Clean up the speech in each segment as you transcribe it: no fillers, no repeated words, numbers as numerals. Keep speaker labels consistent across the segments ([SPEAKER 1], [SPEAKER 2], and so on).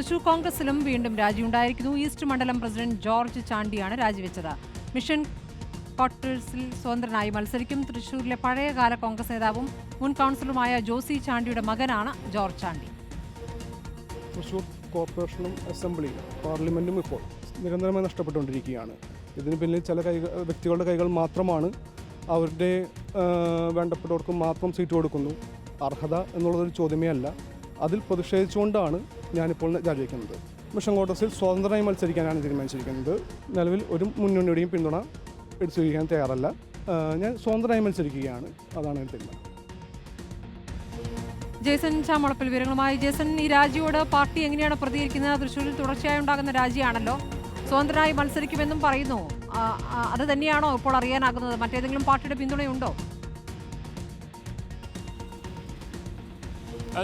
[SPEAKER 1] തൃശൂർ കോൺഗ്രസിലും വീണ്ടും രാജിയുണ്ടായിരിക്കുന്നു. ഈസ്റ്റ് മണ്ഡലം president George ചാണ്ടിയാണ് രാജിവെച്ചത്. Mission ക്വാർട്ടേഴ്സിൽ സ്വതന്ത്രനായി മത്സരിക്കും. തൃശൂരിലെ പഴയകാല കോൺഗ്രസ് നേതാവും മുൻ കൗൺസിലറുമായ ജോസി ചാണ്ടിയുടെ മകനാണ് ജോർജ് ചാണ്ടി.
[SPEAKER 2] തൃശൂർ കോർപ്പറേഷനും അസംബ്ലിയും പാർലമെൻറ്റും ഇപ്പോൾ നിരന്തരമായി നഷ്ടപ്പെട്ടുകൊണ്ടിരിക്കുകയാണ്. ഇതിന് പിന്നിൽ ചില വ്യക്തികളുടെ കൈകൾ മാത്രമാണ്. അവരുടെ വേണ്ടപ്പെട്ടവർക്ക് മാത്രം സീറ്റ് കൊടുക്കുന്നു. അർഹത എന്നുള്ളതൊരു ചോദ്യമേ അല്ല. അതിൽ പ്രതിഷേധിച്ചുകൊണ്ടാണ് ഞാനിപ്പോൾ രാജിവെക്കുന്നത്. മിഷൻ ക്വാർട്ടേഴ്സിൽ സ്വതന്ത്രമായി മത്സരിക്കാനാണ് തീരുമാനിച്ചിരിക്കുന്നത്. നിലവിൽ ഒരു മുന്നണിയുടെയും പിന്തുണ എടുത്തു സ്വീകരിക്കാൻ തയ്യാറല്ല. ഞാൻ സ്വതന്ത്രമായി മത്സരിക്കുകയാണ്. അതാണ് എൻ്റെ തീരുമാനം.
[SPEAKER 1] ജേസൺ ചാമളപ്പിൽ വിവരങ്ങളുമായി. ജേസൺ, ഈ രാജിയോട് പാർട്ടി എങ്ങനെയാണ് പ്രതികരിക്കുന്നത്? തൃശ്ശൂരിൽ തുടർച്ചയായി ഉണ്ടാകുന്ന രാജിയാണല്ലോ. സ്വതന്ത്രമായി മത്സരിക്കുമെന്നും പറയുന്നു. അത് തന്നെയാണോ ഇപ്പോൾ അറിയാനാകുന്നത്? മറ്റേതെങ്കിലും പാർട്ടിയുടെ പിന്തുണയുണ്ടോ?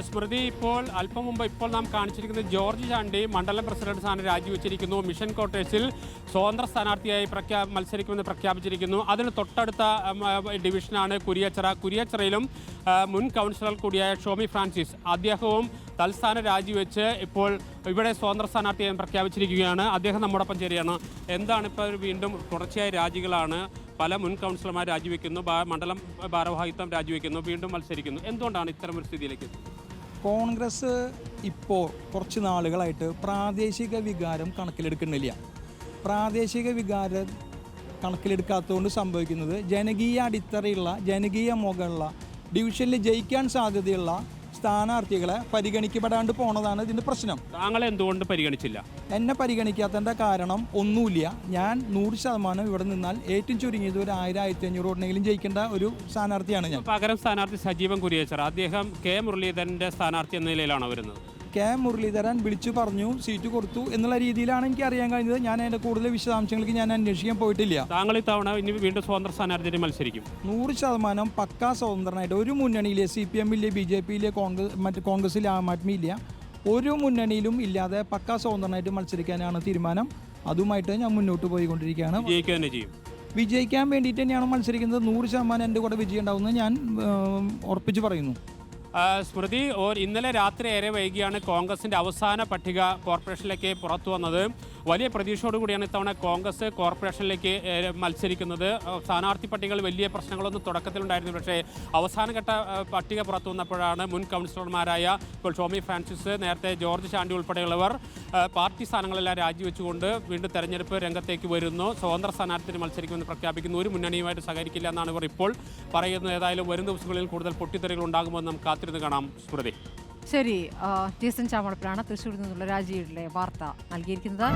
[SPEAKER 3] സ്മൃതി, ഇപ്പോൾ അല്പം മുമ്പ് നാം കാണിച്ചിരിക്കുന്നത് ജോർജ് ചാണ്ടി മണ്ഡലം പ്രസിഡന്റ് സ്ഥാനം രാജിവെച്ചിരിക്കുന്നു. മിഷൻ ക്വാർട്ടേഴ്സിൽ സ്വതന്ത്ര സ്ഥാനാർത്ഥിയായി മത്സരിക്കുമെന്ന് പ്രഖ്യാപിച്ചിരിക്കുന്നു. അതിന് തൊട്ടടുത്ത ഡിവിഷനാണ് കുരിയച്ചിറയിലും മുൻ കൗൺസിലർ കൂടിയായ ഷോമി ഫ്രാൻസിസ്, അദ്ദേഹവും തൽസ്ഥാനം രാജിവെച്ച് ഇപ്പോൾ ഇവിടെ സ്വതന്ത്ര സ്ഥാനാർത്ഥിയായി പ്രഖ്യാപിച്ചിരിക്കുകയാണ്. അദ്ദേഹം നമ്മോടൊപ്പം ചേരുകയാണ്. എന്താണ് ഇപ്പോൾ വീണ്ടും തുടർച്ചയായ രാജികളാണ്? പല മുൻ കൗൺസിലർമാർ രാജിവെക്കുന്നു, മണ്ഡലം ഭാരവാഹിത്വം രാജിവെക്കുന്നു, വീണ്ടും മത്സരിക്കുന്നു. എന്തുകൊണ്ടാണ് ഇത്തരമൊരു സ്ഥിതിയിലേക്ക്?
[SPEAKER 4] കോൺഗ്രസ് ഇപ്പോൾ കുറച്ച് നാളുകളായിട്ട് പ്രാദേശിക വികാരം കണക്കിലെടുക്കുന്നില്ല. പ്രാദേശിക വികാരം കണക്കിലെടുക്കാത്തതുകൊണ്ട് സംഭവിക്കുന്നത് ജനകീയ അടിത്തറയുള്ള ജനകീയ മുഖമുള്ള ഡിവിഷനിൽ ജയിക്കാൻ സാധ്യതയുള്ള സ്ഥാനാർത്ഥികളെ പരിഗണിക്കപ്പെടാണ്ട് പോണതാണ് ഇതിൻ്റെ പ്രശ്നം.
[SPEAKER 3] താങ്കളെ എന്തുകൊണ്ട് പരിഗണിച്ചില്ല?
[SPEAKER 4] എന്നെ പരിഗണിക്കാത്തതിൻ്റെ കാരണം ഒന്നുമില്ല. ഞാൻ 100% ഇവിടെ നിന്നാൽ ഏറ്റവും ചുരുങ്ങിയത് ഒരു 1000-1500 വോട്ടിനെങ്കിലും ജയിക്കേണ്ട ഒരു സ്ഥാനാർത്ഥിയാണ് ഞാൻ.
[SPEAKER 3] പകരം സ്ഥാനാർത്ഥി സജീവൻ കുരിയച്ചിറ, അദ്ദേഹം കെ മുരളീധരൻ്റെ സ്ഥാനാർത്ഥി എന്ന നിലയിലാണ് വരുന്നത്.
[SPEAKER 4] കെ മുരളീധരൻ വിളിച്ചു പറഞ്ഞു, സീറ്റ് കൊടുത്തു എന്നുള്ള രീതിയിലാണ് എനിക്ക് അറിയാൻ കഴിഞ്ഞത്. ഞാൻ അതിൻ്റെ കൂടുതൽ വിശദാംശങ്ങൾക്ക് ഞാൻ അന്വേഷിക്കാൻ പോയിട്ടില്ല.
[SPEAKER 3] താങ്കൾ ഇത്തവണ ഇനി വീണ്ടും സ്വതന്ത്ര സ്ഥാനാർത്ഥി മത്സരിക്കും?
[SPEAKER 4] 100% പക്കാ സ്വതന്ത്രനായിട്ട്. ഒരു മുന്നണിയിലെ CPM ഇല്ലേ, BJP ഇല്ലേ, കോൺഗ്രസിലെ ആം ആദ്മി ഇല്ല, ഒരു മുന്നണിയിലും ഇല്ലാതെ പക്കാ സ്വതന്ത്രനായിട്ട് മത്സരിക്കാനാണ് തീരുമാനം. അതുമായിട്ട് ഞാൻ മുന്നോട്ട് പോയിക്കൊണ്ടിരിക്കുകയാണ്. വിജയിക്കാൻ വേണ്ടിയിട്ട് തന്നെയാണ് മത്സരിക്കുന്നത്. 100% എൻ്റെ കൂടെ വിജയം ഉണ്ടാവുമെന്ന് ഞാൻ ഉറപ്പിച്ച് പറയുന്നു.
[SPEAKER 3] സ്മൃതി, ഇന്നലെ രാത്രി ഏറെ വൈകിയാണ് കോൺഗ്രസിൻ്റെ അവസാന പട്ടിക കോർപ്പറേഷനിലേക്ക് പുറത്തു വന്നത്. വലിയ പ്രതീക്ഷയോടുകൂടിയാണ് ഇത്തവണ കോൺഗ്രസ് കോർപ്പറേഷനിലേക്ക് മത്സരിക്കുന്നത്. സ്ഥാനാർത്ഥി പട്ടികകൾ വലിയ പ്രശ്നങ്ങളൊന്നും തുടക്കത്തിലുണ്ടായിരുന്നു. പക്ഷേ അവസാനഘട്ട പട്ടിക പുറത്തു വന്നപ്പോഴാണ് മുൻ കൗൺസിലർമാരായ ഇപ്പോൾ ഷോമി ഫ്രാൻസിസ്, നേരത്തെ ജോർജ് ചാണ്ടി ഉൾപ്പെടെയുള്ളവർ പാർട്ടി സ്ഥാനങ്ങളെല്ലാം രാജിവെച്ചുകൊണ്ട് വീണ്ടും തെരഞ്ഞെടുപ്പ് രംഗത്തേക്ക് വരുന്നു. സ്വതന്ത്ര സ്ഥാനാർത്ഥിന് മത്സരിക്കുമെന്ന് പ്രഖ്യാപിക്കുന്നു. ഒരു മുന്നണിയുമായിട്ട് സഹകരിക്കില്ല എന്നാണ് ഇവർ ഇപ്പോൾ പറയുന്നത്. ഏതായാലും വരും ദിവസങ്ങളിൽ കൂടുതൽ പൊട്ടിത്തെറികൾ ഉണ്ടാകുമെന്ന് നമുക്ക് കാത്തിരുന്ന് കാണാം. സ്മൃതി.
[SPEAKER 1] ശരി, ജേസൺ ചാമളപ്പിലാണ് തൃശ്ശൂരിൽ നിന്നുള്ള രാജിയുടെ വാർത്ത നൽകിയിരിക്കുന്നത്.